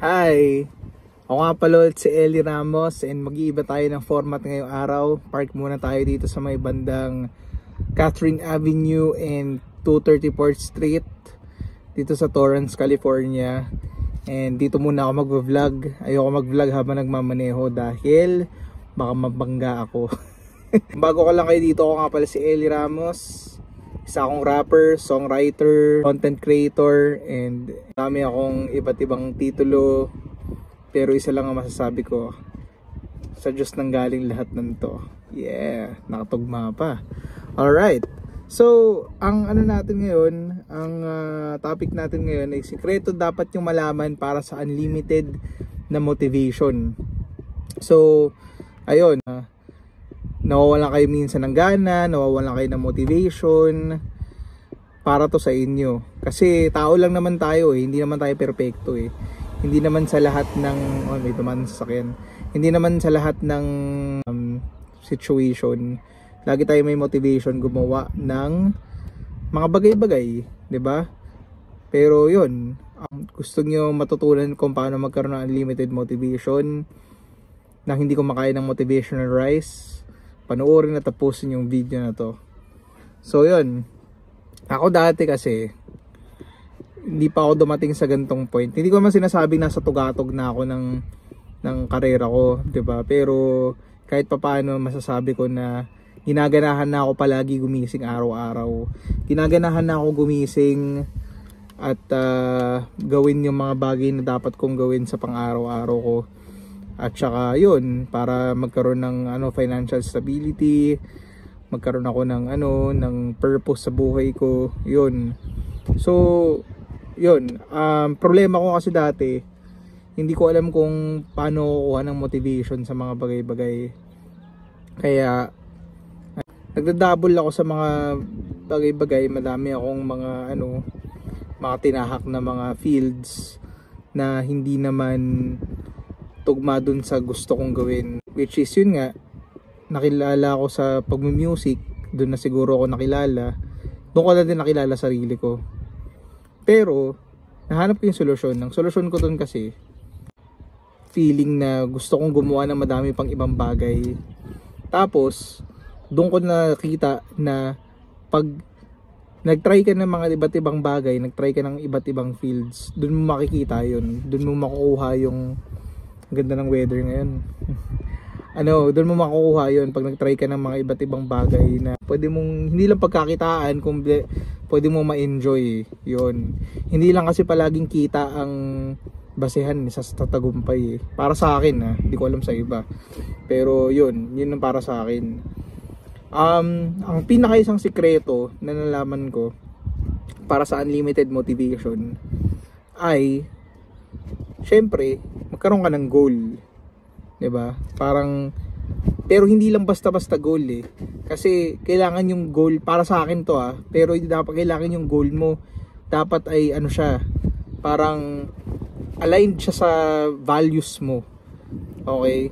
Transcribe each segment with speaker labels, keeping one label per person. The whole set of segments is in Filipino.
Speaker 1: Hi! Ako nga pala ulit si Eli Ramos and mag-iiba tayo ng format ngayong araw. Park muna tayo dito sa may bandang Catherine Avenue and 234th Street dito sa Torrance, California. And dito muna ako mag-vlog. Ayoko mag-vlog habang nagmamaneho dahil baka mabangga ako. Bago ko lang kayo dito, ako nga pala si Eli Ramos. Isa akong rapper, songwriter, content creator, and dami akong iba't ibang titulo. Pero isa lang ang masasabi ko, sa Diyos nang galing lahat ng to. Yeah, nakatugma pa. Alright, so ang ano natin ngayon, ang topic natin ngayon ay sikreto dapat yung malaman para sa unlimited na motivation. So, ayun, nawawalan kayo minsan ng gana, nawawalan kayo ng motivation, para to sa inyo. Kasi tao lang naman tayo eh, hindi naman tayo perfecto eh. Hindi naman sa lahat ng may tumanan sa sakyan. Hindi naman sa lahat ng situation lagi tayo may motivation gumawa ng mga bagay-bagay, 'di ba? Pero 'yun, gusto niyo matutunan kung paano magkaroon ng unlimited motivation na hindi kumakain ng motivational rice, panoorin at tapusin yung video na to. So 'yun. Ako dati kasi hindi pa ako dumating sa gantong point. Hindi ko naman sinasabing nasa tugatog na ako ng karera ko, 'di ba? Pero kahit papaano masasabi ko na ginaganahan na ako palagi gumising araw-araw. Ginaganahan na ako gumising at gawin yung mga bagay na dapat kong gawin sa pang-araw-araw ko. At saka 'yun, para magkaroon ng financial stability, magkaroon ako ng purpose sa buhay ko, 'yun. So yun, problema ko kasi dati, hindi ko alam kung paano kukuha ng motivation sa mga bagay-bagay. Kaya nagdadouble ako sa mga bagay-bagay, madami akong mga tinahak na mga fields na hindi naman tugma dun sa gusto kong gawin. Which is yun nga, nakilala ako sa pag-music, dun na siguro ako nakilala. Doon ko lang din nakilala sarili ko. Pero nahanap ko yung solusyon. Ang solusyon ko dun kasi, feeling na gusto kong gumawa ng madami pang ibang bagay. Tapos doon ko nakita na pag nagtry ka ng mga iba't ibang bagay, nagtry ka ng iba't ibang fields, doon mo makikita yun. Doon mo makukuha yung ganda ng weather ngayon. Doon mo makukuha yun pag nagtry ka ng mga iba't ibang bagay na pwede mong, hindi lang pagkakitaan, kung pwede mo ma-enjoy yun. Hindi lang kasi palaging kita ang basehan sa tagumpay eh. Para sa akin hindi ko alam sa iba. Pero yun ang para sa akin. Ang pinakaisang sikreto na nalaman ko para sa unlimited motivation ay syempre magkaroon ka ng goal, 'di ba? Pero hindi lang basta-basta goal eh. Kasi kailangan yung goal, para sa akin to pero dapat kailangan yung goal mo dapat ay siya, parang aligned siya sa values mo. Okay?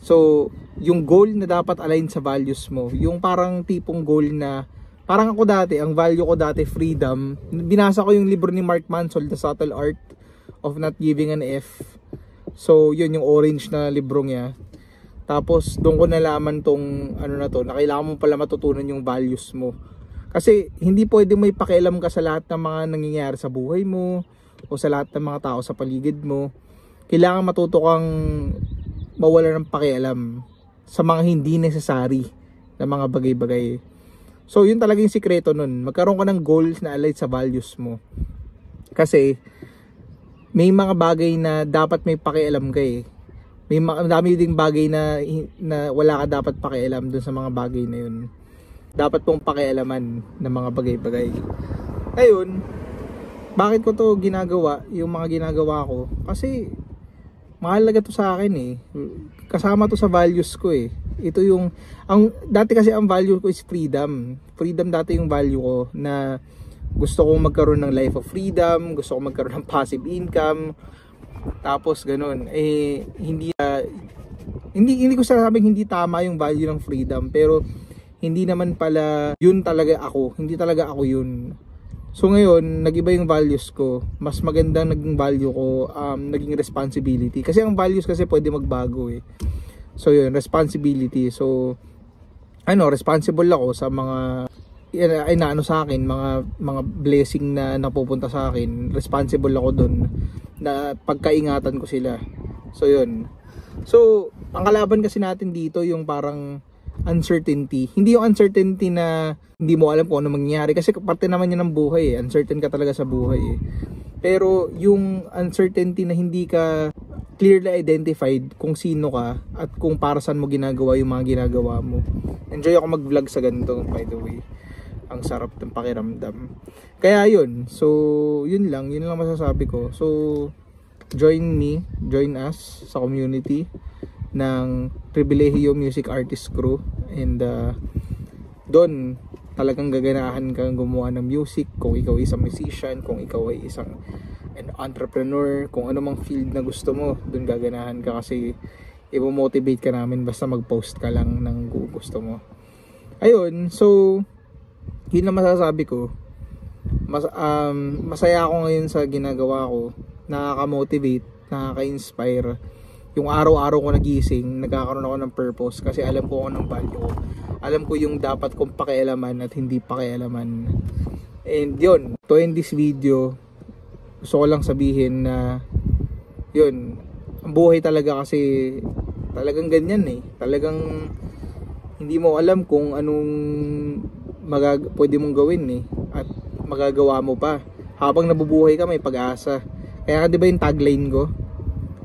Speaker 1: So, yung goal na dapat aligned sa values mo, yung parang tipong goal na, parang ako dati, ang value ko dati freedom. Binasa ko yung libro ni Mark Manson, The Subtle Art of Not Giving an F. So, yun yung orange na libro niya. Tapos doon ko nalaman tong na kailangan mo pala matutunan yung values mo. Kasi hindi pwede may pakialam ka sa lahat ng mga nangyayari sa buhay mo o sa lahat ng mga tao sa paligid mo. Kailangan matuto kang mawala ng pakialam sa mga hindi necessary na mga bagay-bagay. So yun talaga yung sikreto nun. Magkaroon ka ng goals na aligned sa values mo. Kasi may mga bagay na dapat may pakialam ka eh. May dami ding bagay na wala ka dapat pakialam dun sa mga bagay na yun. Dapat pong pakialaman ng mga bagay-bagay. Ngayon, bakit ko to ginagawa, yung mga ginagawa ko? Kasi mahalaga to sa akin eh. Kasama to sa values ko eh. Ito yung, dati kasi ang value ko is freedom. Freedom dati yung value ko, na gusto kong magkaroon ng life of freedom, gusto kong magkaroon ng passive income. Tapos ganun, hindi ko sabing hindi tama yung value ng freedom, pero hindi naman pala yun talaga ako, hindi talaga ako yun. So ngayon, nag-iba yung values ko. Mas magandang naging value ko, naging responsibility. Kasi ang values kasi pwede magbago eh. So yun, responsibility. So, responsible ako sa mga inaano sa akin, mga blessing na napupunta sa akin. Responsible ako dun na pagkaingatan ko sila. So yun. So, ang kalaban kasi natin dito yung parang uncertainty. Hindi yung uncertainty na hindi mo alam kung ano mangyayari kasi parte naman yan ng buhay eh. Uncertain ka talaga sa buhay eh. Pero yung uncertainty na hindi ka clearly identified kung sino ka at kung para saan mo ginagawa yung mga ginagawa mo. Enjoy ako mag-vlog sa ganito, by the way. Ang sarap ng pakiramdam. Kaya yun. So, yun lang masasabi ko. So, join us sa community ng Pribilehio Music Artist Crew. And doon talagang gaganahan kang gumawa ng music. Kung ikaw ay isang musician, kung ikaw ay isang entrepreneur, kung ano mang field na gusto mo, doon gaganahan ka kasi i-motivate ka namin basta mag-post ka lang ng gusto mo. Ayun, so yun lang masasabi ko. Masaya ako ngayon sa ginagawa ko. Nakaka-motivate, nakaka-inspire. Yung araw-araw ko nagising, nagkakaroon ako ng purpose kasi alam ko anong value ko. Alam ko yung dapat kong pakialaman at hindi pakialaman. And yun, to end this video, gusto ko lang sabihin na yun, ang buhay talaga kasi talagang ganyan eh. Talagang hindi mo alam kung anong pwede mong gawin eh. At magagawa mo pa. Habang nabubuhay ka may pag-asa. Kaya di ba yung tagline ko?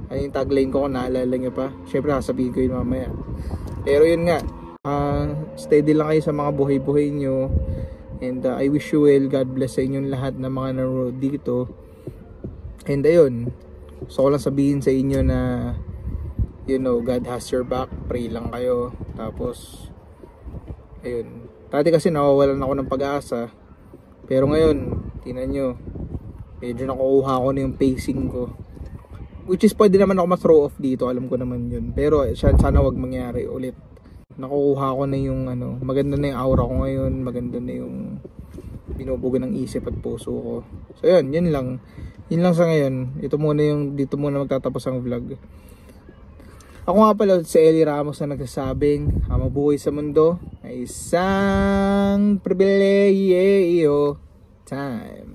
Speaker 1: Ano yung tagline ko kung naalala nyo pa? Syempre sasabihin ko yun mamaya. Pero yun nga, steady lang kayo sa mga buhay-buhay nyo. And I wish you well. God bless sa inyong lahat na mga nanonood dito. And ayun, gusto ko lang sabihin sa inyo na God has your back. Pray lang kayo. Tapos ayun, dati kasi nawawalan ako ng pag-asa. Pero ngayon, tingnan nyo, medyo nakukuha ko na yung pacing ko. Which is pwede naman ako ma-throw off dito, alam ko naman yun. Pero sana wag mangyari ulit. Nakukuha ko na yung maganda na yung aura ko ngayon, maganda na yung binubuga ng isip at puso ko. So yun lang. Yun lang sa ngayon. Dito muna magtatapos ang vlog. Ako nga pala si Eli Ramos na nagsasabing mabuhay sa mundo ay isang pribilehiyo time.